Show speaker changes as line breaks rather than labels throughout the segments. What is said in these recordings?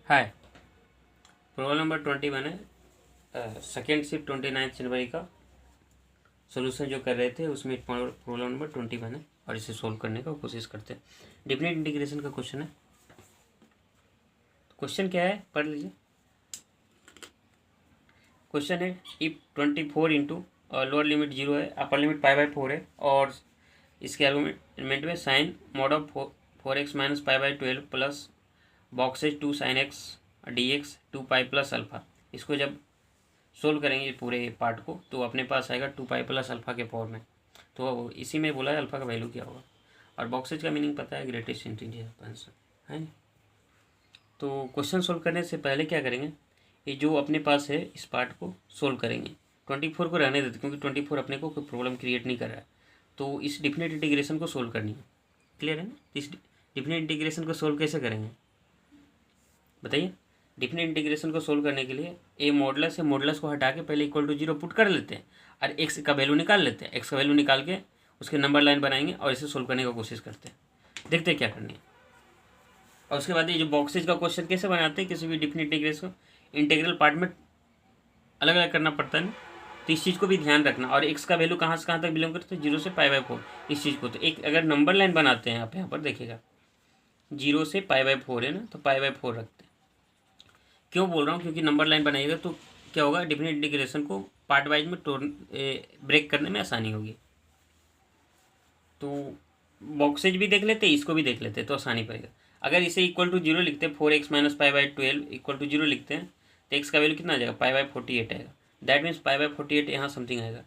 हाय, problem number 21 है। Second shift 29 जनवरी का solution जो कर रहे थे उसमें प्रॉब्लम नंबर 21 है और इसे सोल्व करने का कोशिश करते हैं। डेफिनेट इंटीग्रेशन का क्वेश्चन है। क्वेश्चन क्या है, पढ़ लीजिए। क्वेश्चन है इफ 24 इंटू लोअर लिमिट 0 है, अपर लिमिट π/4 है और इसके आर्गुमेंट में sine mod of 4x minus π/12 plus boxes 2 sin x dx 2π plus alpha. इसको जब सोल्व करेंगे पूरे पार्ट को तो अपने पास आएगा 2π प्लस अल्फा के फॉर्म में। तो इसी में बोला है अल्फा का वैल्यू क्या होगा और बॉक्सेज का मीनिंग पता है, ग्रेटेस्ट इंटीजर आंसर है। तो क्वेश्चन सोल्व करने से पहले क्या करेंगे, ये जो अपने पास है इस पार्ट को सोल्व करेंगे। 24 को रहने देते क्योंकि 24 अपने को कोई प्रॉब्लम क्रिएट नहीं कर रहा है। तो इस डिफिनेट इंटीग्रेशन को सोल्व करनी है। क्लियर है ना? इस डिफिनेट इंटीग्रेशन को सोल्व कैसे करेंगे बताइए। डिफिनेट इंटीग्रेशन को सोल्व करने के लिए ए मॉडुलस है, मॉडुलस को हटा के पहले इक्वल टू 0 पुट कर लेते हैं और एक्स का वैल्यू निकाल लेते हैं। एक्स का वैल्यू निकाल के उसके नंबर लाइन बनाएंगे और इसे सोल्व करने की कोशिश करते हैं। देखते हैं क्या करनी है। और उसके बाद ये जो बॉक्सेज का क्वेश्चन कैसे बनाते हैं, किसी भी डिफिनेट इंटीग्रेशन को इंटीग्रल पार्ट में अलग अलग करना पड़ता है ना, तो इस चीज़ को भी ध्यान रखना। और एक्स का वैल्यू कहाँ से कहाँ तक बिलोंग करते हैं, 0 से π/4 इस चीज़ को। तो एक अगर नंबर लाइन बनाते हैं आप यहाँ पर देखिएगा, 0 से π/4 है ना, तो π/4 रखते हैं। क्यों बोल रहा हूँ, क्योंकि नंबर लाइन बनाइएगा तो क्या होगा, डिफिनेट इंटीग्रेशन को पार्ट वाइज में ब्रेक करने में आसानी होगी। तो बॉक्सेज भी देख लेते, इसको भी देख लेते तो आसानी पड़ेगा। अगर इसे इक्वल टू 0 लिखते हैं, 4x माइनस π/12 इक्वल टू 0 लिखते हैं तो एक्स का वैल्यू कितना आ जाएगा, π/48 आएगा। दैट मीन्स π/48 यहाँ समथिंग आएगा,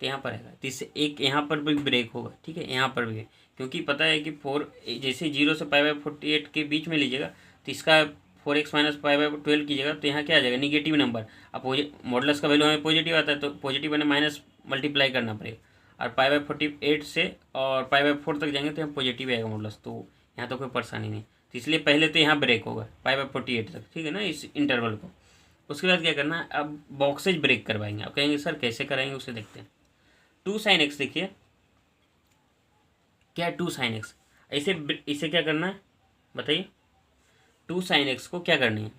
तो यहाँ पर आएगा। तो इससे एक यहाँ पर भी ब्रेक होगा, ठीक है, यहाँ पर भी, क्योंकि पता है कि 4 जैसे 0 से π/48 के बीच में लीजिएगा तो इसका 4x माइनस π/12 कीजिएगा तो यहाँ क्या आ जाएगा, निगेटिव नंबर। अब मॉडुलस का वैल्यू हमें पॉजिटिव आता है तो पॉजिटिव बने माइनस मल्टीप्लाई करना पड़ेगा। और π/48 से और π/4 तक जाएंगे तो यहाँ पॉजिटिव आएगा मॉडुलस, तो यहाँ तो कोई परेशानी नहीं। तो इसलिए पहले तो यहाँ ब्रेक होगा π/48 तक, ठीक है ना, इस इंटरवल को। उसके बाद क्या करना है, अब बॉक्सेज ब्रेक करवाएंगे। आप कहेंगे सर कैसे कराएंगे, उसे देखते हैं। 2 sin x देखिए क्या है, 2 sin x। इसे क्या करना है बताइए, 2 sin x को क्या करनी है,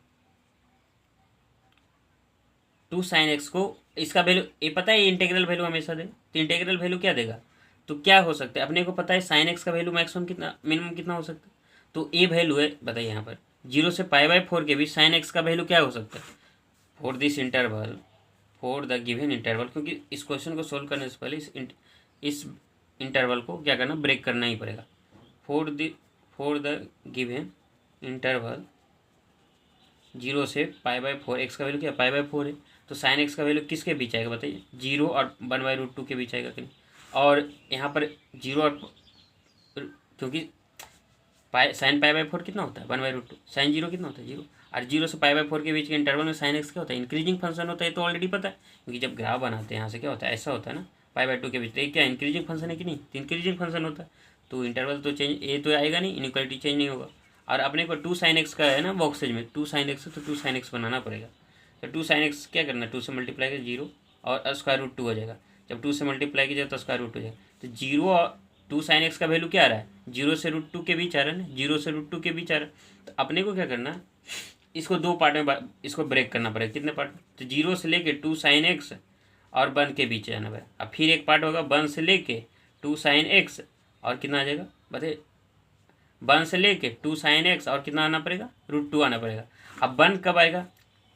2 sin x को इसका वैल्यू ये पता है, इंटीग्रल वैल्यू हमेशा दे, तो इंटीग्रल वैल्यू क्या देगा, तो क्या हो सकता है अपने को पता है sin x का वैल्यू मैक्सिमम कितना, मिनिमम कितना हो सकता है। तो ए वैल्यू है बताइए यहाँ पर 0 से π/4 के बीच sin x का वैल्यू क्या हो सकता है, for this interval, for the given interval. क्योंकि इस क्वेश्चन को सोल्व करने से पहले इस इंटरवल को क्या करना, ब्रेक करना ही पड़ेगा। फॉर द गिवन इंटरवल 0 से π/4, एक्स का वैल्यू क्या π/4 है, तो साइन एक्स का वैल्यू किसके बीच आएगा बताइए, 0 और 1/√2 के बीच आएगा कि नहीं। और यहाँ पर 0 और क्योंकि साइन π/4 कितना होता है 1/√2, साइन 0 कितना होता है 0, और 0 से π/4 के बीच के इंटरवल में साइन एक्स क्या होता है, इंक्रीजिंग फंक्शन होता है। तो ऑलरेडी पता है, क्योंकि जब ग्राफ बनाते हैं यहाँ से क्या होता है, ऐसा होता है ना, π/2 के बीच, तो क्या इंक्रीजिंग फंक्शन है कि नहीं, तो इंक्रीजिंग फंक्शन होता है। तो इंटरवल तो चेंज ये तो आएगा नहीं, इनइक्वालिटी चेंज नहीं होगा। और अपने को 2 sin x का है ना बॉक्सेज में, 2 sin x है तो 2 sin x बनाना पड़ेगा। तो 2 sin x क्या करना है, 2 से मल्टीप्लाई कर 0 और √2 हो जाएगा। जब 2 से मल्टीप्लाई कीजिए तो √2 हो जाएगा। तो 0 और 2 sin x का वैल्यू क्या आ रहा है, 0 से √2 के बीच आ रहा है ना, 0 से √2 के बीच आ रहा है। तो अपने को क्या करना है, इसको 2 पार्ट में इसको ब्रेक करना पड़ेगा। कितने पार्ट, तो 0 से लेके 2 sin x और 1 के बीच जाना है। अब फिर एक पार्ट होगा 1 से लेके 2 sin x और कितना आ जाएगा बताइए, 1 से लेके 2 sin x और कितना आना पड़ेगा, √2 आना पड़ेगा। अब 1 कब आएगा,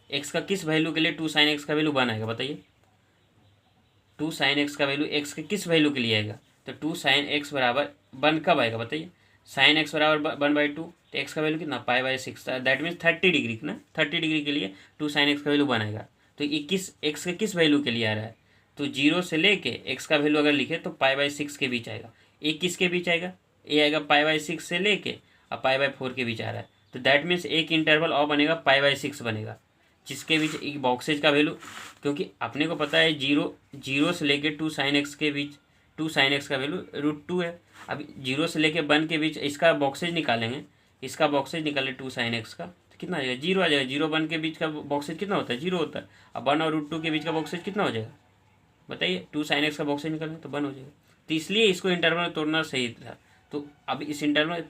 x का किस वैल्यू के लिए 2 sin x का वैल्यू 1 आएगा बताइए, 2 sin x का वैल्यू x के किस वैल्यू के लिए आएगा, तो 2 sin x बराबर 1 कब आएगा बताइए, sin x बराबर 1/2, तो x का वैल्यू कितना π/6, दैट मीन्स 30 डिग्री ना, 30 डिग्री के लिए 2 sin x का वैल्यू 1 आएगा। तो ये किस x के किस वैल्यू के लिए आ रहा है, तो 0 से लेके x का वैल्यू अगर लिखे तो π/6 के बीच आएगा। ये किसके बीच आएगा, ये आएगा π/6 से लेके और π/4 के बीच आ रहा है। तो दैट मीन्स एक इंटरवल और बनेगा π/6 बनेगा, जिसके बीच एक बॉक्सेज का वैल्यू, क्योंकि अपने को पता है 0 से लेके 2 sin x के बीच 2 sin x का वैल्यू √2 है। अब 0 से लेके 1 के बीच इसका बॉक्सेज निकालेंगे, इसका बॉक्सेज निकाले 2 sin x का तो कितना आ जाएगा, 0 आ जाएगा। 0 1 के बीच का बॉक्सेज कितना होता है, 0 होता है। अब 1 और √2 के बीच का बॉक्सेज कितना हो जाएगा बताइए, 2 sin x का बॉक्सेज निकालेंगे तो 1 हो जाएगा। तो इसलिए इसको इंटरवल में तोड़ना सही था। तो अब इस इंटरवल में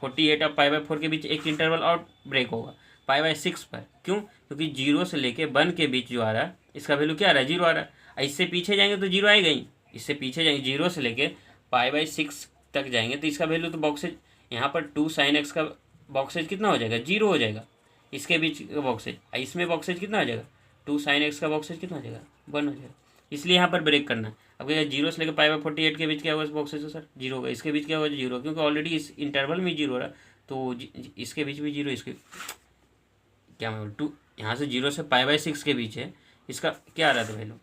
48 और π/4 के बीच एक इंटरवल और ब्रेक होगा π/6 पर। क्यों? क्योंकि 0 से लेके 1 के बीच जो आ रहा है इसका वैल्यू क्या आ रहा है, 0 आ रहा है। इससे पीछे जाएंगे तो 0 आएगा ही, इससे पीछे जाएंगे 0 से लेके π/6 तक जाएंगे तो इसका वैल्यू तो बॉक्सेज यहाँ पर 2 sin x का बॉक्सेज कितना हो जाएगा, 0 हो जाएगा। इसके बीच का बॉक्सेज, इसमें बॉक्सेज कितना हो जाएगा, 2 sin x का बॉक्सेज कितना हो जाएगा, 1 हो जाएगा। इसलिए यहाँ पर ब्रेक करना है। अब क्या 0 से लेकर π/48 के बीच क्या होगा इस बॉक्सेज से, सर 0 होगा। इसके बीच क्या होगा, 0, क्योंकि ऑलरेडी इस इंटरवल में 0 हो रहा है तो इसके बीच भी 0, इसके क्या मैं 2 यहाँ से 0 से π/6 के बीच है, इसका क्या आ रहा था वैल्यू,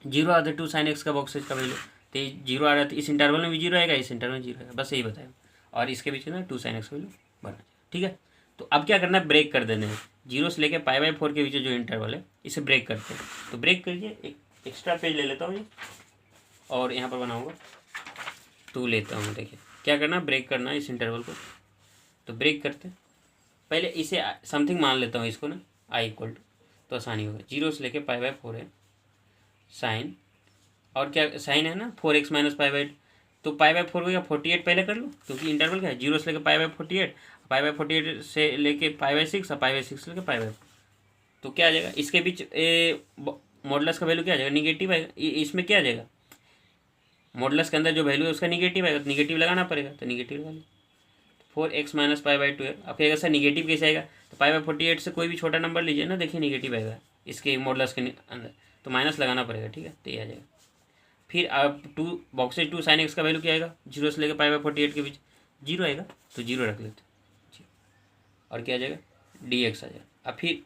0 आ रहा था 2 sin x का बॉक्सेज का वैल्यू, तो 0 आ रहा था। इस इंटरवल में भी 0 आएगा, इस इंटरवल में 0 आएगा, बस यही बताया। और इसके बीच ना 2 sin x का वैल्यू बना जाएगा। ठीक है, तो अब क्या करना है, ब्रेक कर देना है। 0 से लेकर π/4 के बीच जो इंटरवल है इसे ब्रेक करते हैं। तो ब्रेक करिए, एक एक्स्ट्रा पेज ले लेता हूँ ये और यहाँ पर बनाऊँगा 2 लेता हूँ। देखिए क्या करना, ब्रेक करना है इस इंटरवल को। तो ब्रेक करते हैं, पहले इसे समथिंग मान लेता हूँ इसको ना, i = तो आसानी होगा। 0 से लेके π/4 है साइन, और क्या साइन है ना 4x - π/8, तो π/4 को क्या 48 पहले कर लो, क्योंकि इंटरवल क्या है 0 से लेके π/48, π/48 से लेके π/6 और π/6 से लेके π/4, तो क्या आ जाएगा इसके बीच मॉडुलस का वैल्यू क्या आ जाएगा, निगेटिव आएगा। इसमें क्या आ जाएगा, मॉडुलस के अंदर जो वैल्यू है उसका निगेटिव आएगा, तो निगेटिव लगाना पड़ेगा, तो निगेटिव वाली 4x - π/12। अब कहेगा सर निगेटिव कैसे आएगा, तो π/48 से कोई भी छोटा नंबर लीजिए ना, देखिए निगेटिव आएगा इसके मॉडुलस के अंदर, तो माइनस लगाना पड़ेगा। ठीक है, तो ये आ जाएगा। फिर अब 2 बॉक्सेज 2 sin x का वैल्यू क्या आएगा, 0 से लेकर π/48 के बीच 0 आएगा, तो 0 रख लेते हैं। और क्या आ जाएगा, dx आ जाएगा। अब फिर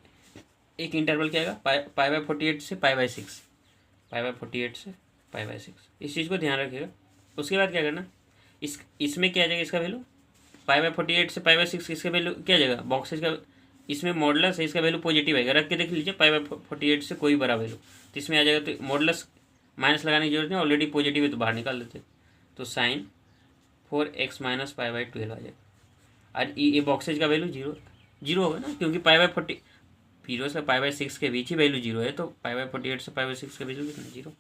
एक इंटरवल क्या आएगा, π/48 से π/6, π/48 से π/6, इस चीज़ को ध्यान रखिएगा। उसके बाद क्या करना, इसमें क्या आ जाएगा, इसका वैल्यू π/48 से π/6, इसका वैल्यू क्या आ जाएगा, बॉक्सेज का इसमें मॉडुलस है, इसका वैल्यू पॉजिटिव आएगा। रख के देख लीजिए π/48 से कोई बड़ा वैल्यू, तो इसमें आ जाएगा। तो मॉडुलस माइनस लगाने की जरूरत नहीं, ऑलरेडी पॉजिटिव है तो बाहर निकाल देते, तो sin 4x - π/12 आ जाएगा। और ये बॉक्सेज का वैल्यू 0 होगा ना, क्योंकि π/40 0 से π/6 के बीच ही वैल्यू 0 है, तो π/48 से π/6 के बीच कितना 0,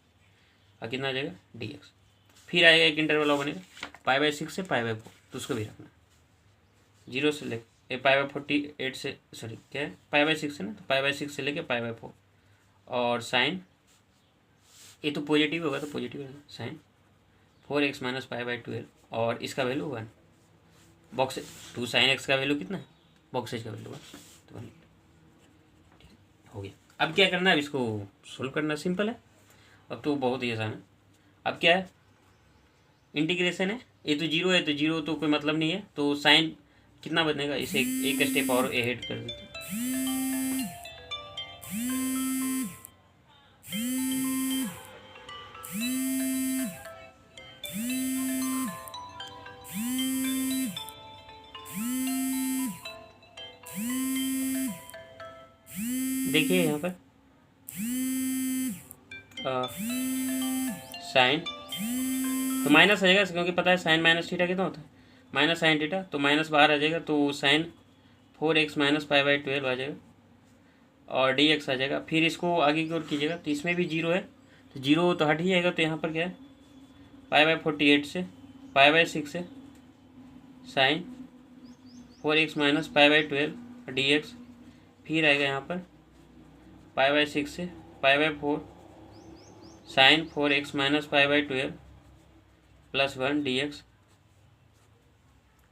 और कितना आ जाएगा dx। फिर आएगा एक इंटरवल और बनेगा π/6 से π/4, तो उसको भी रखना 0 से लेकर π/48 से, सॉरी क्या है π/6 है ना, तो π/6 से लेके π/4, और साइन ये तो पॉजिटिव होगा, तो पॉजिटिव है साइन 4x - π/12, और इसका वैल्यू 1, बॉक्स 2 sin x का वैल्यू कितना है, बॉक्सेज का वैल्यू 1, तो 1 हो गया। अब क्या करना है, अब इसको सोल्व करना सिंपल है, अब तो बहुत ही आसान है। अब क्या है, इंटीग्रेशन है, ये तो 0 है, तो 0 तो कोई मतलब नहीं है, तो साइन कितना बनेगा, इसे एक स्टेप और एहेड कर देते हैं। देखिए यहाँ पर साइन तो माइनस आ जाएगा, क्योंकि पता है साइन माइनस थीटा कितना होता है, माइनस साइन थीटा, तो माइनस बाहर आ जाएगा, तो साइन 4x - π/12 आ जाएगा, और dx आ जाएगा। फिर इसको आगे की ओर कीजिएगा, तो इसमें भी 0 है, तो 0 तो हट ही जाएगा, तो यहाँ पर क्या है π/48 से π/6 से साइन 4x - π/12 dx, फिर आएगा यहाँ पर π/6 से π/4 साइन 4x - π/12 + 1 dx।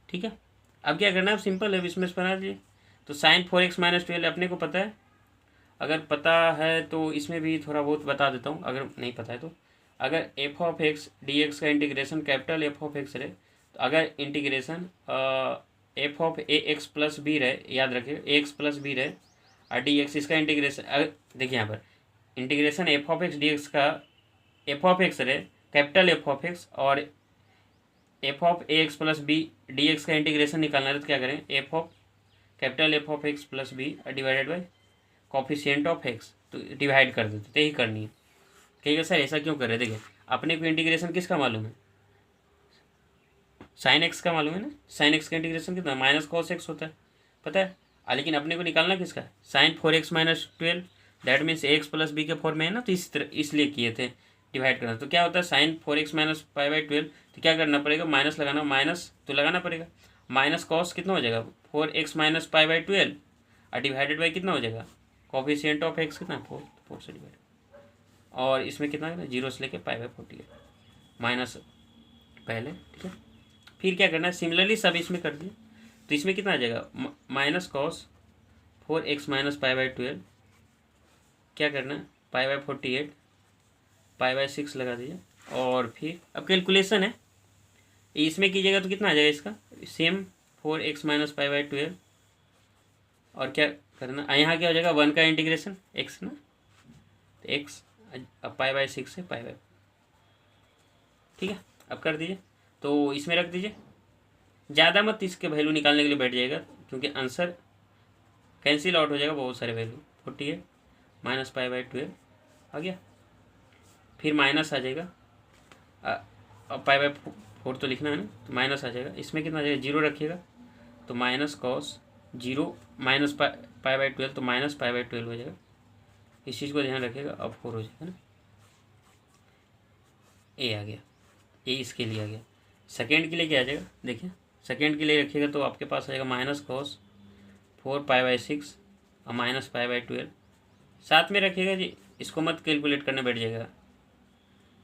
ठीक है, अब क्या करना है, सिंपल है, इसमें से बना दीजिए। तो साइन 4x - 12 अपने को पता है, अगर पता है तो इसमें भी थोड़ा बहुत बता देता हूँ, अगर नहीं पता है तो। अगर f(x) dx का इंटीग्रेशन कैपिटल f(x) रहे, तो अगर इंटीग्रेशन f(ax + b) रहे, याद रखिए ax + b रहे, और dx इसका इंटीग्रेशन, अगर देखिए यहाँ पर इंटीग्रेशन f(x) dx का f(x) रहे कैपिटल f(x), और f(ax + b) dx का इंटीग्रेशन निकालना है, तो क्या करें, capital f(x + b) divided by coefficient of x, तो डिवाइड कर देते, तो यही करनी है। कहिएगा सर ऐसा क्यों कर रहे हैं, देखिए अपने को इंटीग्रेशन किसका मालूम है, साइन x का मालूम है ना, साइन x का इंटीग्रेशन कितना -cos x होता है, पता है। लेकिन अपने को निकालना किसका, sine 4x - 12, that means ax + b के फॉर्म में है ना, तो इस तरह इसलिए किए थे डिवाइड करना। तो क्या होता है साइन 4x - π/12, तो क्या करना पड़ेगा, माइनस लगाना, माइनस तो लगाना पड़ेगा, माइनस कॉस कितना हो जाएगा 4x माइनस पाई बाई 12 और डिवाइडेड बाई कितना हो जाएगा कोफिशिएंट ऑफ x कितना 4 से डिवाइड और इसमें कितना है 0 से लेके पाई बाई 48 माइनस पहले। ठीक है, फिर क्या करना है सिमिलरली सब इसमें कर दिए तो इसमें कितना आ जाएगा minus cos 4x minus pi by 12 क्या करना है पाई बाई 48 पाई बाई 6 लगा दीजिए और फिर अब कैलकुलेशन है इसमें कीजिएगा तो कितना आ जाएगा इसका same 4x minus pi by 12 और क्या करना यहाँ क्या हो जाएगा 1 का इंटीग्रेशन x ना तो x अब पाई बाई 6 से पाई बाई। ठीक है, अब कर दीजिए तो इसमें रख दीजिए ज़्यादा मत इसके वैल्यू निकालने के लिए बैठ जाएगा क्योंकि आंसर कैंसिल आउट हो जाएगा बहुत सारे वैल्यू 48 माइनस पाई बाई 12 आ गया फिर माइनस आ जाएगा अब पाई बाई 4 तो लिखना है ना तो माइनस आ जाएगा इसमें कितना आ जाएगा 0 रखिएगा तो minus cos 0 minus pi by 12 तो माइनस पाई बाई 12 हो जाएगा इस चीज़ को ध्यान रखिएगा अब 4 हो जाएगा ना ए आ गया ए इसके लिए आ गया। सेकेंड के लिए क्या आ जाएगा देखिए सेकेंड के लिए रखिएगा तो आपके पास आएगा माइनस कॉस 4 पाई बाई 6 और माइनस पाई बाई 12 साथ में रखिएगा जी इसको मत कैलकुलेट करने बैठ जाएगा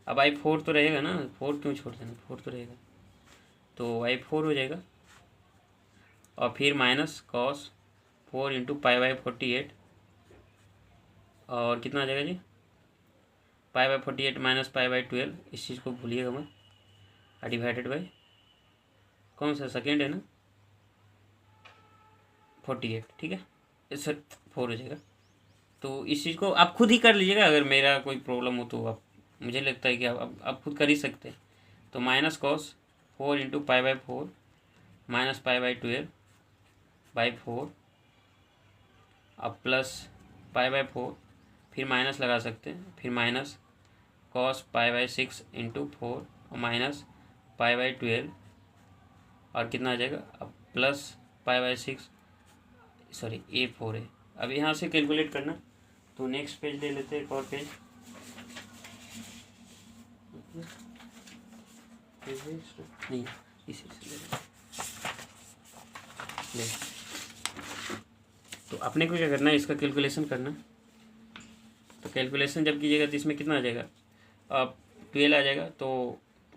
अब I4 तो रहेगा ना 4 क्यों छोड़ देना 4 तो रहेगा तो I4 हो जाएगा और फिर minus cos 4 into pi by 48 और कितना आ जाएगा जी pi by 48 minus pi by 12 इस चीज़ को भूलिएगा मत और डिवाइडेड बाई कौन सा सेकेंड है ना 48। ठीक है सर 4 हो जाएगा तो इस चीज़ को आप खुद ही कर लीजिएगा अगर मेरा कोई प्रॉब्लम हो तो आप मुझे लगता है कि आप खुद कर ही सकते हैं तो minus cos 4 into pi by 4 minus pi by 12 by 4 अब प्लस पाई बाई 4 फिर माइनस लगा सकते हैं फिर minus cos pi by 6 into 4 और माइनस पाई बाई 12 और कितना आ जाएगा अब plus pi by 6 sorry A4 है। अब यहाँ से कैलकुलेट करना तो नेक्स्ट पेज ले लेते हैं एक और पेज नहीं इसी से ले तो अपने को क्या करना है इसका कैलकुलेशन करना तो कैलकुलेशन जब कीजिएगा तो इसमें कितना आ जाएगा अब 12 आ जाएगा तो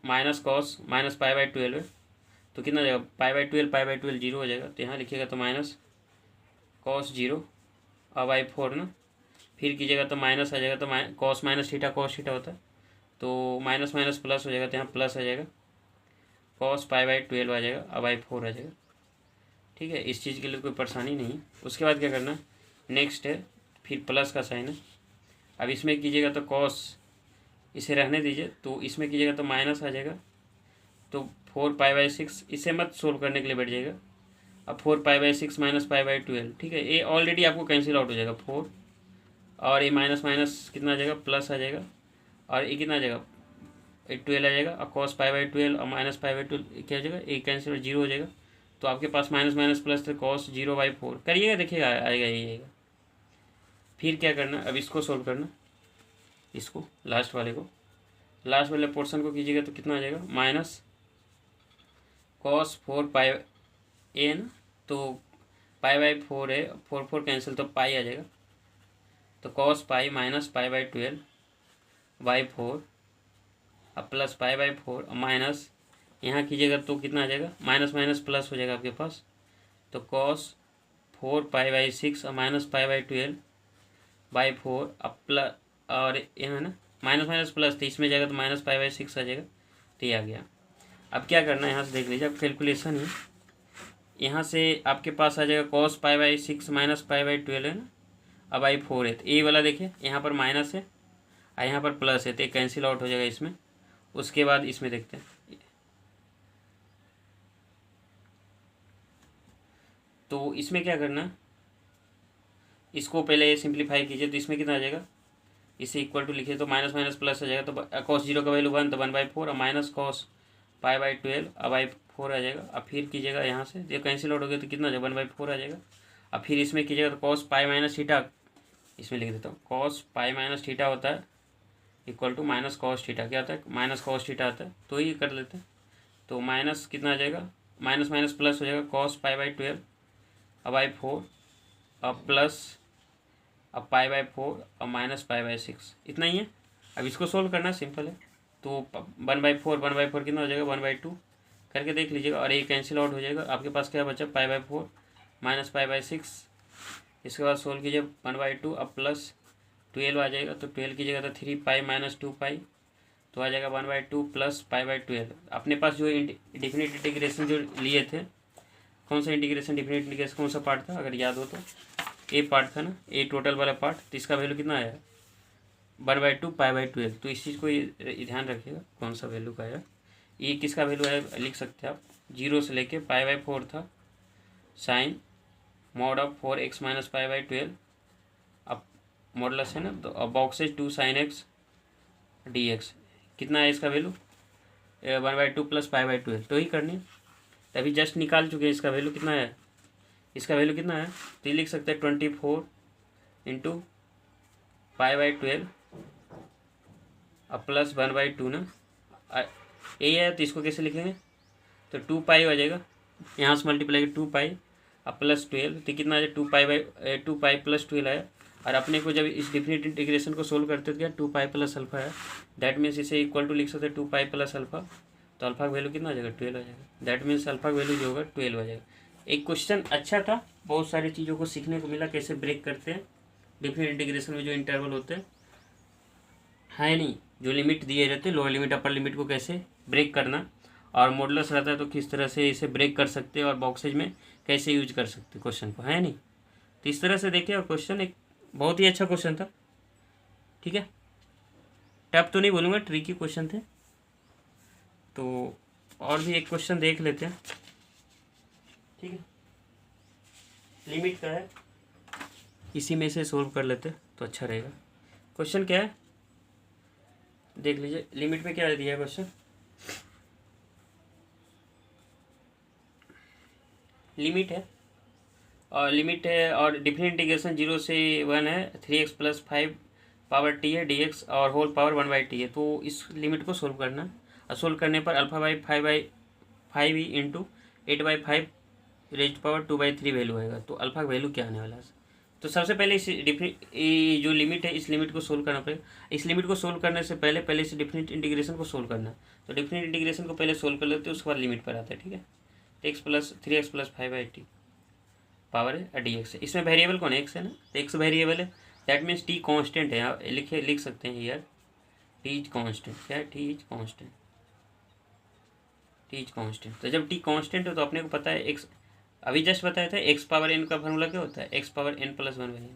minus cos minus pi by 12 है तो कितना आ जाएगा पाई बाई 12 0 हो जाएगा तो यहाँ लिखिएगा तो माइनस कॉस 0 अब I4 ना फिर कीजिएगा तो माइनस आ जाएगा तो cos minus theta cos theta होता है तो माइनस माइनस प्लस हो जाएगा तो यहाँ प्लस आ जाएगा कॉस पाई बाई 12 आ जाएगा अब I4 आ जाएगा। ठीक है इस चीज़ के लिए कोई परेशानी नहीं। उसके बाद क्या करना नेक्स्ट है फिर प्लस का साइन है अब इसमें कीजिएगा तो कॉस इसे रहने दीजिए तो इसमें कीजिएगा तो माइनस आ जाएगा तो 4 पाई बाई 6 इसे मत सोल्व करने के लिए बैठ जाएगा अब 4 pi by 6 minus pi by 12। ठीक है ये ऑलरेडी आपको कैंसिल आउट हो जाएगा 4 और ये माइनस माइनस कितना आ जाएगा प्लस आ जाएगा और ये कितना आ जाएगा 12 आ जाएगा और कॉस पाई बाई 12 और माइनस पाई बाई 12 क्या हो जाएगा एक कैंसिल 0 हो जाएगा तो आपके पास माइनस माइनस प्लस तो कॉस 0 बाई 4 करिएगा देखिएगा आएगा ये आएगा। फिर क्या करना अब इसको सोल्व करना इसको लास्ट वाले पोर्शन को कीजिएगा तो कितना आ जाएगा माइनस कॉस 4 पाई ए ना तो पाई बाई 4 है 4 कैंसिल तो पाई आ जाएगा तो cos pi minus pi by 12 by 4 अब प्लस पाई बाई 4 और माइनस यहाँ कीजिएगा तो कितना आ जाएगा माइनस माइनस प्लस हो जाएगा आपके पास तो कॉस 4 पाई बाई 6 और माइनस पाई बाई 12 बाई 4 अब प्लस और यहाँ ना माइनस माइनस प्लस तो इसमें जाएगा तो माइनस पाई बाई 6 आ जाएगा तो ये आ गया। अब क्या करना है यहाँ से देख लीजिए अब कैलकुलेशन है यहाँ से आपके पास आ जाएगा cos pi by 6 minus pi by 12 है ना अब I4 है तो ए वाला देखिए यहाँ पर माइनस है और यहाँ पर प्लस है तो एक कैंसिल आउट हो जाएगा इसमें। उसके बाद इसमें देखते हैं तो इसमें क्या करना इसको पहले सिंप्लीफाई कीजिए तो इसमें कितना आ जाएगा इसे इक्वल टू लिखिए तो माइनस माइनस प्लस आ जाएगा तो कॉस 0 का वैल्यू 1 तो 1 बाई 4 और माइनस कॉस पाई बाई 12 अब I4 आ जाएगा। अब फिर कीजिएगा यहाँ से जब कैंसिल आउट हो गया तो कितना आ जाएगा 1 बाई 4 आ जाएगा। अब फिर इसमें कीजिएगा तो कॉस पाई माइनस थीटा इसमें लिख देता हूँ कॉस पाई माइनस थीटा होता है equal to minus cos theta क्या होता है माइनस कॉस थीटा आता है तो ये कर लेते हैं तो माइनस कितना आ जाएगा माइनस माइनस प्लस हो जाएगा, कॉस पाई बाई 12 अब बाई 4 अब प्लस अब पाई बाई 4 अब माइनस पाई बाई 6, इतना ही है। अब इसको सोल्व करना सिंपल है। तो 1/4 कितना हो जाएगा 1/2 करके देख लीजिएगा, और ये कैंसिल आउट हो जाएगा। आपके पास क्या बचा पाई बाई 4 माइनस पाई बाई 6। इसके बाद सोल्व कीजिए 1/2 अब प्लस 12 आ जाएगा, तो 12 की जगह तो 3 पाई माइनस 2 पाई, तो आ जाएगा 1/2 प्लस पाई बाई 12। अपने पास जो डिफिनिट इंटीग्रेशन जो लिए थे, कौन सा इंटीग्रेशन डिफिनिट इंटीग्रेशन कौन सा पार्ट था अगर याद हो तो, ए पार्ट था ना, ए टोटल वाला पार्ट। तो इसका वैल्यू कितना आया 1/2 पाई बाई 12। तो इस चीज़ को ध्यान रखिएगा कौन सा वैल्यू का आया। ये किसका वैल्यू है लिख सकते हैं आप, 0 से लेके पाई बाई 4 था sine mod of 4x minus pi by 12, अब मॉडलस है ना, तो अब boxes 2 sine x D x, कितना है इसका वैल्यू 1/2 प्लस पाई बाई 12। तो ही करनी है, तभी जस्ट निकाल चुके हैं इसका वैल्यू कितना है, इसका वैल्यू कितना है। तो ये लिख सकते हैं 24 इंटू पाई बाई 12 अब प्लस 1/2 ना, यही है। तो इसको कैसे लिखेंगे, तो 2 पाई हो जाएगा, यहाँ से मल्टीप्लाई 2 पाई अब प्लस 12, तो कितना आ जाए 2 पाई प्लस 12 आया। और अपने को जब इस डिफिनिट इंटीग्रेशन को सोल्व करते थे क्या 2 पाई प्लस अल्फा है, दैट मीन्स इसे इक्वल टू लिख सकते हैं 2 पाई प्लस अल्फा, तो अल्फा का वैल्यू कितना आ जाएगा 12 आ जाएगा। दैट मीन्स अल्फा का वैल्यू जो होगा 12 आ जाएगा। एक क्वेश्चन अच्छा था, बहुत सारी चीज़ों को सीखने को मिला, कैसे ब्रेक करते हैं डिफिनिट इंटीग्रेशन में जो इंटरवल होते हैं, है नहीं, जो लिमिट दिए रहते हैं लोअर लिमिट अपर लिमिट को कैसे ब्रेक करना, और मॉडुलस रहता है तो किस तरह से इसे ब्रेक कर सकते हैं, और बॉक्सेज में कैसे यूज कर सकते हैं क्वेश्चन को, है नहीं। तो इस तरह से देखिए, और क्वेश्चन एक बहुत ही अच्छा क्वेश्चन था, ठीक है। टफ तो नहीं बोलूँगा, ट्रिकी क्वेश्चन थे। तो और भी एक क्वेश्चन देख लेते हैं, ठीक है, लिमिट का है, इसी में से सोल्व कर लेते तो अच्छा रहेगा। क्वेश्चन क्या है देख लीजिए, लिमिट में क्या दिया है क्वेश्चन, लिमिट है और डिफिनिट इंटीग्रेशन 0 से 1 है, 3x प्लस 5 पावर t है dx और होल पावर 1/t है। तो इस लिमिट को सोल्व करना, और सोल्व करने पर alpha by 5/5 he into 8/5 raised power 2/3 value आएगा। तो अल्फा का वैल्यू क्या आने वाला है। तो सबसे पहले इस जो लिमिट है, इस लिमिट को सोल्व करना पड़ेगा। इस लिमिट को सोल्व करने से पहले इस डिफिनिट इंटीग्रेशन को सोल्व करना। तो डिफिनिट इंटीग्रेशन को पहले सोल्व कर लेते हैं, उसके बाद लिमिट पर आता है, ठीक है। X plus 3x plus 5/t power है डी एक्स है, इसमें वेरिएबल कौन है एक्स है ना, तो एक्स वेरिएबल है, दैट मीन्स टी कांस्टेंट है। लिख सकते हैं यार टी इज कांस्टेंट, क्या है T is constant, T is constant. तो जब टी कांस्टेंट हो तो अपने को पता है एक्स, अभी जस्ट बताया था एक्स पावर एन का फार्मूला क्या होता है, x power n plus 1/n,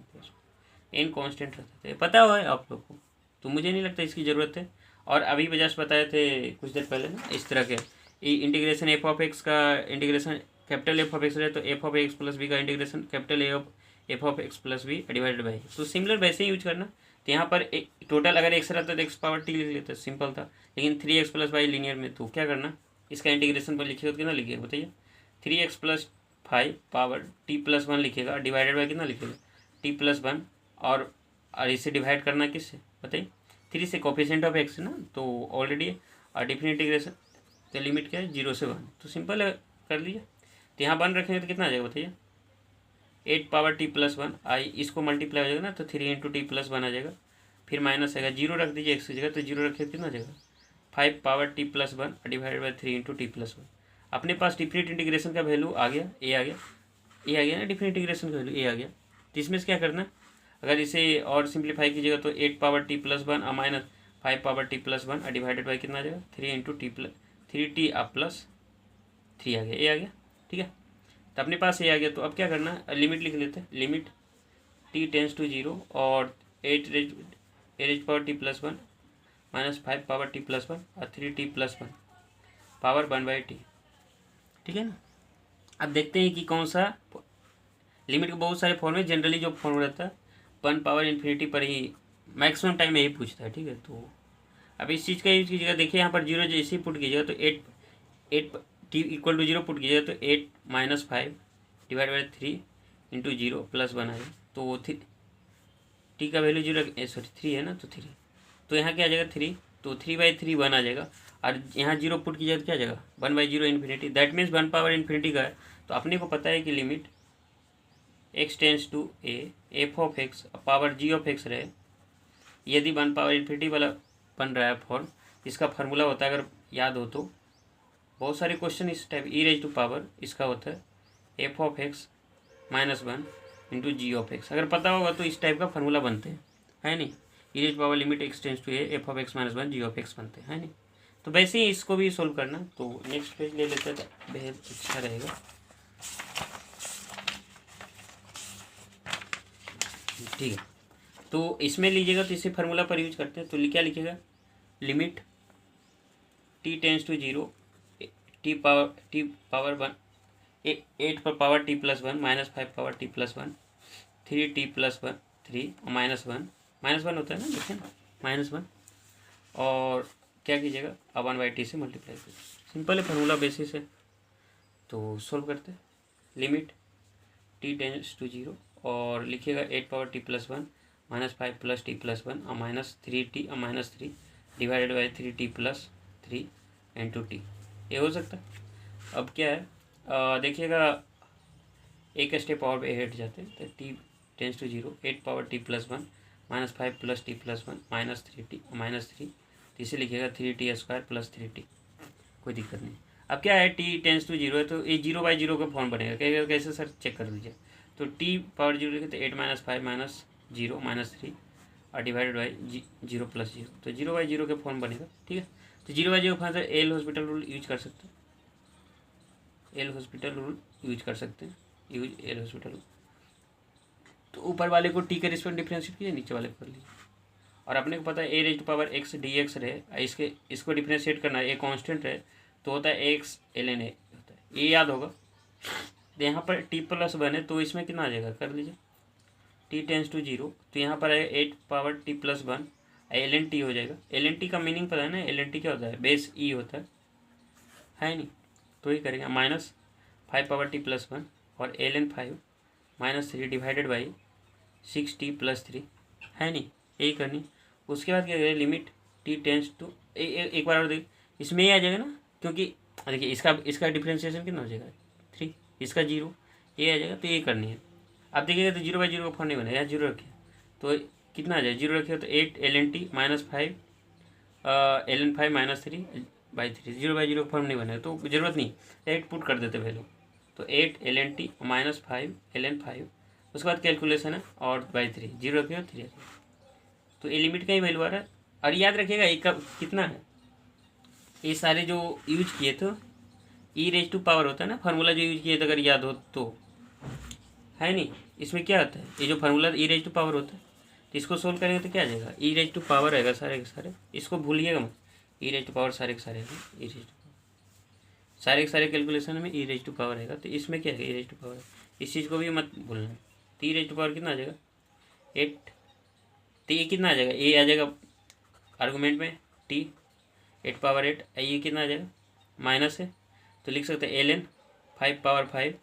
n constant रहता है, पता हुआ है आप लोग को, तो मुझे नहीं लगता इसकी ज़रूरत है। और अभी भी जस्ट बताए थे कुछ देर पहले ना, इस तरह के इंटीग्रेशन एफ ऑफ एक्स का integration capital F of x रहे तो F of X plus B का integration capital F of X plus B divided by, तो सिमिलर वैसे ही यूज करना। तो यहाँ पर टोटल अगर एक्स रहता तो एक्स पावर टी लिख लेते, सिंपल था। लेकिन 3x प्लस वाई लीनियर में, तो क्या करना, इसका इंटीग्रेशन पर लिखिएगा तो कितना लिखिएगा बताइए, 3x plus 5 power t plus 1 लिखिएगा, डिवाइडेड बाई कितना लिखिएगा टी प्लस 1, और इसे डिवाइड करना किससे बताइए 3 से, कोफिशिएंट ऑफ एक्स है ना, तो ऑलरेडी और डिफिनिट इंटीग्रेशन तो लिमिट क्या है 0 से 1, तो सिंपल है कर लीजिए। तो यहाँ 1 रखेंगे तो कितना आ जाएगा बताइए 8 पावर टी प्लस 1 इसको मल्टीप्लाई हो जाएगा ना, तो 3 इंटू टी प्लस 1 आ जाएगा, फिर माइनस आएगा, 0 रख दीजिए एक्स की जगह, तो 0 रखिए कितना आ जाएगा 5 power t plus 1 divided by 3 into T plus 1। अपने पास डिफिनिट इंटीग्रेशन का वैल्यू आ गया, ए आ गया ना, डिफिनिट इंटीग्रेशन का वैल्यू ए आ गया। तो इसमें से क्या करना, अगर इसे और सिंप्लीफाई कीजिएगा तो 8 power t plus 1 minus 5 power t plus 1 divided by कितना आ जाएगा 3 into T plus 3t plus 3 आ गया, ए आ गया, ठीक है। तो अपने पास ए आ गया, तो अब क्या करना, लिमिट लिख लेते हैं, लिमिट t टेंस टू 0 और 8 raise power t plus 1 minus 5 power t plus 1 और 3t प्लस 1 पावर 1/t, ठीक है ना। अब देखते हैं कि कौन सा लिमिट के बहुत सारे फॉर्म में, जनरली जो फॉर्म रहता है 1 पावर इन्फिनिटी पर ही मैक्सिमम टाइम में यही पूछता है, ठीक है। तो अब इस चीज़ का यूज कीजिएगा, देखिए यहाँ पर 0 जैसे ही पुट कीजिएगा तो 8 टी इक्वल टू 0 पुट कीजिएगा तो 8 minus 5 divide by 3 into 0 plus 1 आएगा, तो टी का वैल्यू 0 सॉरी 3 है ना, तो 3, तो यहाँ क्या आ जाएगा 3, तो 3/3 1 आ जाएगा। और यहाँ जीरो पुट कीजिए तो क्या जगह 1/0 infinity, that means 1 power infinity का है। तो अपने को पता है कि limit x tends to A F of x power g of x रहे, यदि 1 पावर इन्फिनिटी वाला बन रहा है फॉर्म, इसका फार्मूला होता है अगर याद हो तो, बहुत सारे क्वेश्चन इस type e raise to power इसका होता है f of x -1 into g of x, अगर पता होगा तो इस टाइप का फार्मूला बनते हैं, है नहीं। E raise power limit x tends to A F of x -1 G of X बनते हैं, है नहीं। तो वैसे ही इसको भी सोल्व करना। तो नेक्स्ट पेज ले लेते हैं, बेहद अच्छा रहेगा। ठीक है, तो इसमें लीजिएगा तो इसे फार्मूला पर यूज करते हैं। तो क्या लिखेगा, limit t tends to 0 t power 1 8 पर power t plus 1 -5 power t plus 1 3t plus 1 3 -1 होता है ना, देखिए ना -1, और क्या कीजिएगा अब 1/t से मल्टीप्लाई कीजिए, सिंपल है फार्मूला बेसिस है। तो सोल्व करते हैं, लिमिट t टेंस टू 0 और लिखिएगा 8 power t plus 1 -5 plus t plus 1 और -3t और -3 divided by 3t plus 3 into T, ये हो सकता है। अब क्या है, देखिएगा एक स्टेप और पे हट जाते हैं, तो t tends to 0 8 power t plus 1 -5 plus t plus 1 -3t -3, तो इसे लिखिएगा 3t स्क्वायर प्लस 3t, कोई दिक्कत नहीं। अब क्या है, t टेंस टू 0 है तो ये 0/0 का फॉर्म बनेगा, कैसे सर चेक कर लीजिए। तो t पावर 0 लिखे तो 8 -5 -0 -3 और डिवाइडेड बाई 0 प्लस 0, तो 0/0 का फॉर्म बनेगा। ठीक है, तो 0/0 फॉर्म से एल हॉस्पिटल रूल यूज कर सकते हैं, एल हॉस्पिटल रूल यूज कर सकते हैं, यूज एल हॉस्पिटल। तो ऊपर वाले को टी के रिस्पेक्ट डिफरेंशिएट कीजिए, नीचे वाले को कर लीजिए। और अपने को पता है A raise to power X D X रहे, इसको डिफरेंशिएट करना है, ए कांस्टेंट रहे तो होता है एक्स ln a होता है, ये याद होगा। तो यहाँ पर t प्लस 1 है तो इसमें कितना आ जाएगा, कर लीजिए t टेंस टू 0, तो यहाँ पर है 8 power t plus 1 ln t हो जाएगा। ln t का मीनिंग पता है ना, ln t क्या होता है, बेस e होता है नहीं। तो ये करेंगे -5 पावर t प्लस 1 और ln 5 -3 divided by 6t plus 3, है नहीं, यही करनी। उसके बाद क्या करें, लिमिट t टेंस टू एक बार और देखिए, इसमें ही आ जाएगा ना, क्योंकि देखिए इसका डिफरेंशिएशन कितना हो जाएगा 3, इसका 0, ये आ जाएगा, तो ये करनी है। अब देखिएगा तो 0/0 का फॉर्म नहीं बना, यहाँ 0 रखिए तो कितना आ जाए, 0 रखिए तो 8 ln t -5 ln 5 -3/3, 0/0 का फॉर्म नहीं बनेगा तो ज़रूरत नहीं, 8 पुट कर देते वैल्यू, तो 8 ln t -5 ln 5, उसके बाद कैलकुलेशन है और /3, 0 रखिए और 3 रखिए, तो ये लिमिट का ही वैल्यू आ रहा है। और याद रखिएगा एक का कितना है, ये सारे जो यूज किए तो ई रेज टू पावर होता है ना, फार्मूला जो यूज किए थे अगर याद हो तो, है नहीं। इसमें क्या होता है, ये जो formula e raise to power होता है, तो इसको सोल्व करेंगे तो क्या आ जाएगा, ई रेज टू पावर आएगा सारे के सारे, इसको भूलिएगा मत, ई रेज टू पावर सारे के सारे हैं, ई रेज टू सारे के सारे कैलकुलेशन में ई रेज टू पावर आएगा। तो इसमें क्या है, ई रेज टू पावर, इस चीज़ को भी मत भूलना। तो ई रेज टू पावर कितना आ जाएगा 8, तो ये कितना आ जाएगा, ये आ जाएगा आर्गूमेंट में t 8 पावर 8, ये कितना आ जाएगा माइनस है, तो लिख सकते हैं ln 5 पावर 5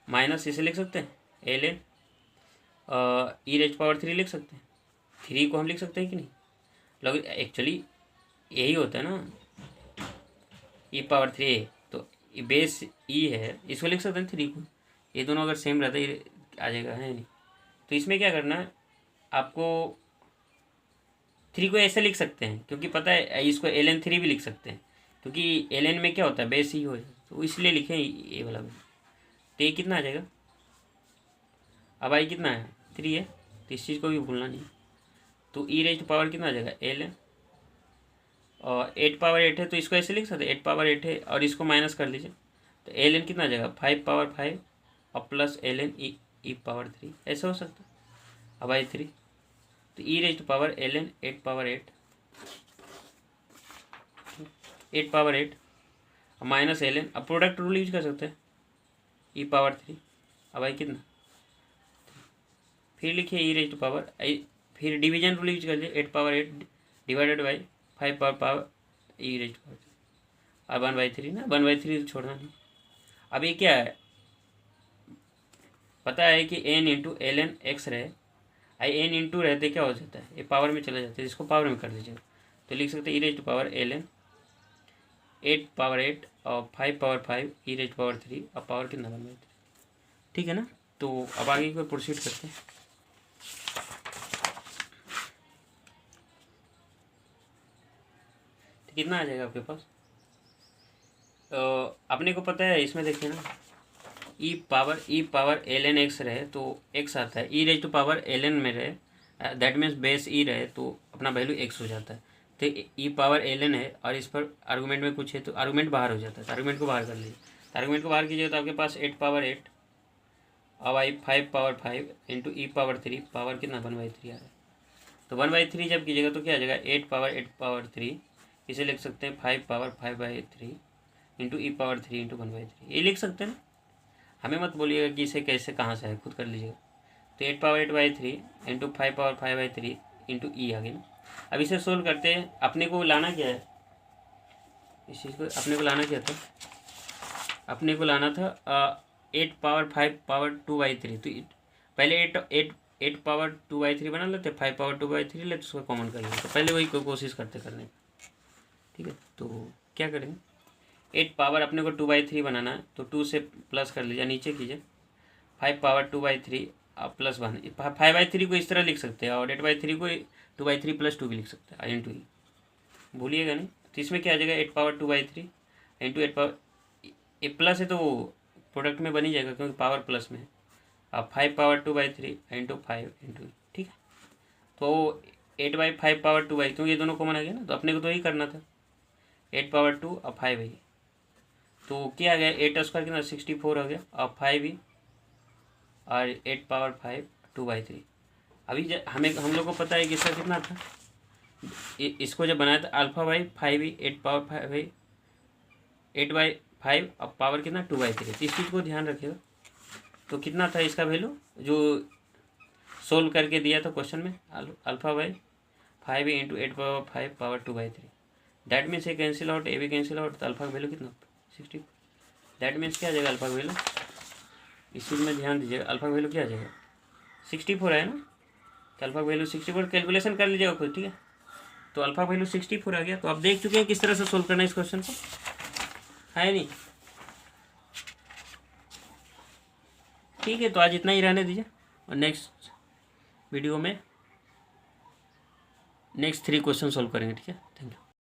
माइनस, इसे लिख सकते हैं ln ई रेज पावर 3 लिख सकते हैं, 3 को हम लिख सकते हैं कि नहीं, लॉग एक्चुअली यही होता है ना, ई पावर 3 तो बेस ई है, इसको लिख सकते हैं 3 को, ये दोनों अगर सेम रहता है ये आ जाएगा, है नहीं। तो इसमें क्या करना है आपको, 3 को ऐसे लिख सकते हैं क्योंकि पता है, इसको ln 3 भी लिख सकते हैं क्योंकि ln में क्या होता है बेस ही हो जाता है, तो इसलिए लिखें ये वाला भी। तो ये कितना आ जाएगा, अब आई कितना है 3 है, तो इस चीज़ को भी भूलना नहीं। तो ई रेज टू पावर कितना आ जाएगा ln, और 8 पावर 8 है तो इसको ऐसे लिख सकते हैं 8 पावर 8 है और इसको माइनस कर लीजिए, तो ln कितना आ जाएगा 5 पावर 5 और प्लस ln ई पावर 3, ऐसा हो सकता है। अब आई 3, तो e raise to power ln 8 power 8 power 8 minus ln, अब प्रोडक्ट रूल यूज कर सकते हैं ई पावर 3, अब आई कितना, फिर लिखिए ई रेज टू पावर, फिर डिवीजन रूल यूज कर लीजिए 8 power 8 divided by 5 power e raise to power, अब 1/3 ना, 1/3 तो छोड़ना नहीं। अब ये क्या है, पता है कि n इंटू ln x रहे, n इंटू रहते क्या हो जाता है, ये पावर में चला जाता है, इसको पावर में कर दीजिएगा, तो लिख सकते हैं e raise to power ln 8 power 8 और 5 पावर 5 ई रेज पावर 3 और पावर कितना 1/3। ठीक है ना। तो अब आगे को प्रोसीड करते हैं। तो कितना आ जाएगा आपके पास? अपने को पता है इसमें देखिए ना, ई पावर ln x रहे तो x आता है, ई रेज टू पावर ln में रहे दैट मीन्स बेस ई रहे तो अपना वैल्यू x हो जाता है। तो ई पावर ln है और इस पर आर्गूमेंट में कुछ है तो आर्गूमेंट बाहर हो जाता है। तो आर्गूमेंट को बाहर कर लीजिए। तो आर्गूमेंट को बाहर कीजिएगा तो आपके पास 8 पावर 8 अब आई 5 पावर 5 इंटू ई पावर 3 पावर कितना 1/3 आ रहा है। तो 1/3 जब कीजिएगा तो क्या आ जाएगा 8 पावर 3 इसे लिख सकते हैं 5 पावर 5/3 इंटू ई पावर 3 इंटू 1/3 ये लिख सकते हैं ना। हमें मत बोलिएगा कि इसे कैसे कहाँ से है, खुद कर लीजिएगा। तो 8 पावर 8/3 इंटू 5 पावर 5/3 इंटू ई आ गई ना। अब इसे सोल्व करते हैं। अपने को लाना क्या है, इस चीज़ को अपने को लाना क्या था, अपने को लाना था 8 पावर 5 पावर 2/3। तो पहले 8 पावर 2/3 बना लेते, 5 पावर 2/3 लेते, उसको कॉमन कर लेते। तो पहले वही कोशिश करते करने की। ठीक है, तो क्या करेंगे 8 पावर अपने को 2/3 बनाना है तो 2 से प्लस कर लीजिए, नीचे कीजिए 5 पावर 2/3 अब प्लस 1। 5/3 को इस तरह लिख सकते हैं और 8/3 को 2/3 + 2 भी लिख सकते हैं इंटू ई, भूलिएगा नहीं। तो इसमें क्या आ जाएगा 8 पावर 2/3 इंटू 8 पावर ए प्लस है तो प्रोडक्ट में बन ही जाएगा क्योंकि पावर प्लस में है। अब 5 पावर 2/3 इंटू 5 इंटू ई। ठीक है, तो 8/5 पावर 2 क्योंकि ये दोनों कॉमन आ गया ना, तो अपने को तो यही करना था 8 पावर 2 और 5 है। तो क्या आ गया 8 स्क्वायर कितना 64 आ गया और 5 ही और 8 पावर 5 2/3। अभी हम लोग को पता है कि इसका कितना था, इसको जब बनाया था α/5 ही 8 पावर 5 है 8/5 अब पावर कितना 2/3। तो इस चीज़ को ध्यान रखिएगा। तो कितना था इसका वैल्यू जो सोल्व करके दिया था क्वेश्चन में, α/5 into 8 power 5 power 2/3। That means ये कैंसिल आउट, ए भी कैंसिल आउट, तो अल्फा का वैल्यू कितना 60। दैट मीन्स क्या आ जाएगा अल्फा का वैल्यू, इस चीज़ में ध्यान दीजिएगा, अल्फा का वैल्यू क्या आ जाएगा 64 है ना। तो अल्फा का वैल्यू 64 कैलकुलेशन कर लीजिएगा खुद। ठीक है, तो अल्फा का वैल्यू 64 आ गया। तो आप देख चुके हैं किस तरह से सोल्व करना है इस क्वेश्चन को, है नहीं। ठीक है, तो आज इतना ही रहने दीजिए और नेक्स्ट वीडियो में नेक्स्ट 3 क्वेश्चन सोल्व करेंगे। ठीक है, थैंक यू।